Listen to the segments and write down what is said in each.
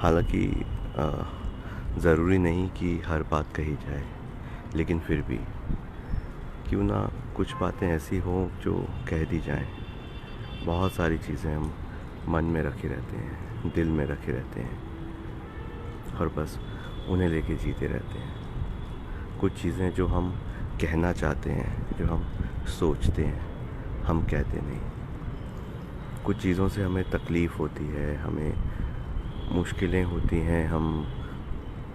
हालांकि ज़रूरी नहीं कि हर बात कही जाए, लेकिन फिर भी क्यों ना कुछ बातें ऐसी हों जो कह दी जाएं। बहुत सारी चीज़ें हम मन में रखे रहते हैं, दिल में रखे रहते हैं और बस उन्हें लेके जीते रहते हैं। कुछ चीज़ें जो हम कहना चाहते हैं, जो हम सोचते हैं, हम कहते नहीं। कुछ चीज़ों से हमें तकलीफ़ होती है, हमें मुश्किलें होती हैं, हम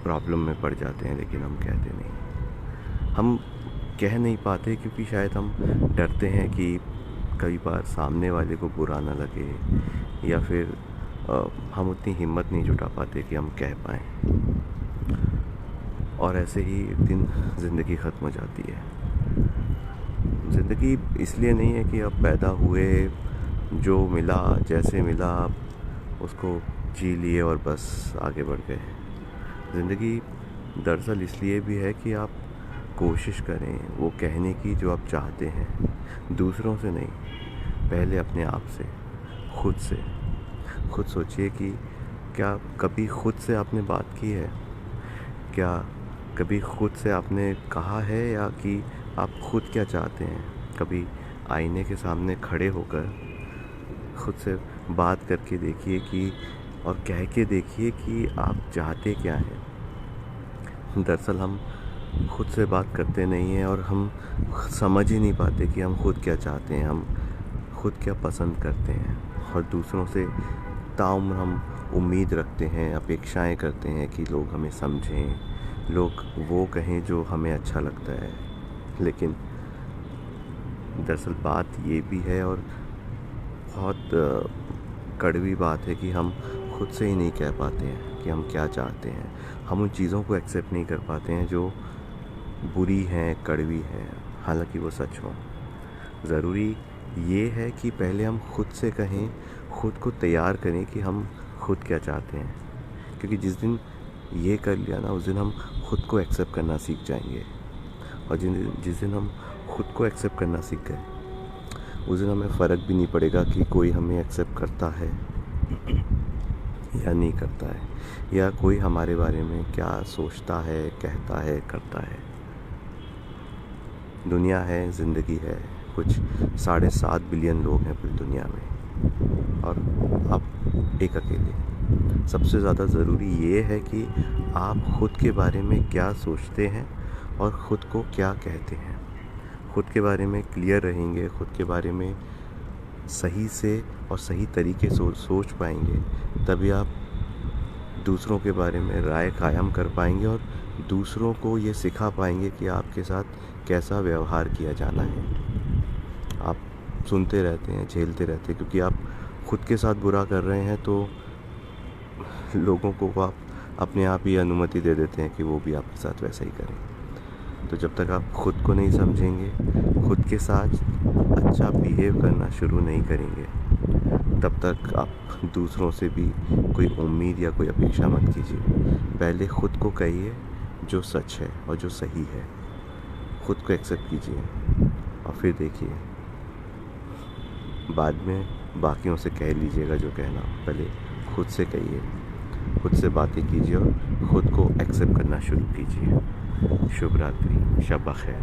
प्रॉब्लम में पड़ जाते हैं, लेकिन हम कहते नहीं। हम कह नहीं पाते क्योंकि शायद हम डरते हैं कि कई बार सामने वाले को बुरा ना लगे, या फिर हम उतनी हिम्मत नहीं जुटा पाते कि हम कह पाएँ। और ऐसे ही एक दिन ज़िंदगी ख़त्म हो जाती है। ज़िंदगी इसलिए नहीं है कि अब पैदा हुए, जो मिला जैसे मिला आप उसको जी लिए और बस आगे बढ़ गए। ज़िंदगी दरअसल इसलिए भी है कि आप कोशिश करें वो कहने की जो आप चाहते हैं, दूसरों से नहीं, पहले अपने आप से, खुद से। खुद सोचिए कि क्या कभी खुद से आपने बात की है? क्या कभी खुद से आपने कहा है या कि आप खुद क्या चाहते हैं? कभी आईने के सामने खड़े होकर खुद से बात करके देखिए कि और कह के देखिए कि आप चाहते क्या हैं। दरअसल हम खुद से बात करते नहीं हैं और हम समझ ही नहीं पाते कि हम खुद क्या चाहते हैं, हम खुद क्या पसंद करते हैं। और दूसरों से ताउम्र हम उम्मीद रखते हैं, अपेक्षाएं करते हैं कि लोग हमें समझें, लोग वो कहें जो हमें अच्छा लगता है। लेकिन दरअसल बात ये भी है, और बहुत कड़वी बात है, कि हम खुद से ही नहीं कह पाते हैं कि हम क्या चाहते हैं। हम उन चीज़ों को एक्सेप्ट नहीं कर पाते हैं जो बुरी हैं, कड़वी हैं, हालांकि वो सच हो। ज़रूरी ये है कि पहले हम खुद से कहें, खुद को तैयार करें कि हम खुद क्या चाहते हैं। क्योंकि जिस दिन ये कर लिया ना, उस दिन हम खुद को एक्सेप्ट करना सीख जाएंगे। और जिस दिन हम खुद को एक्सेप्ट करना सीख गए, उस दिन हमें फ़र्क भी नहीं पड़ेगा कि कोई हमें एक्सेप्ट करता है या नहीं करता है, या कोई हमारे बारे में क्या सोचता है, कहता है, करता है। दुनिया है, ज़िंदगी है, कुछ 7.5 बिलियन लोग हैं पूरी दुनिया में, और आप एक अकेले। सबसे ज़्यादा ज़रूरी ये है कि आप खुद के बारे में क्या सोचते हैं और ख़ुद को क्या कहते हैं। खुद के बारे में क्लियर रहेंगे, खुद के बारे में सही से और सही तरीके से सोच पाएंगे, तभी आप दूसरों के बारे में राय कायम कर पाएंगे और दूसरों को ये सिखा पाएंगे कि आपके साथ कैसा व्यवहार किया जाना है। आप सुनते रहते हैं, झेलते रहते हैं, क्योंकि आप खुद के साथ बुरा कर रहे हैं, तो लोगों को आप अपने आप ही अनुमति दे देते हैं कि वो भी आपके साथ वैसा ही करें। तो जब तक आप खुद को नहीं समझेंगे, खुद के साथ अच्छा बिहेव करना शुरू नहीं करेंगे, तब तक आप दूसरों से भी कोई उम्मीद या कोई अपेक्षा मत कीजिए। पहले खुद को कहिए जो सच है और जो सही है, खुद को एक्सेप्ट कीजिए, और फिर देखिए बाद में बाकियों से कह लीजिएगा जो कहना। पहले खुद से कहिए, खुद से बातें कीजिए और खुद को एक्सेप्ट करना शुरू कीजिए। शुभ रात्रि, शब बख़ैर।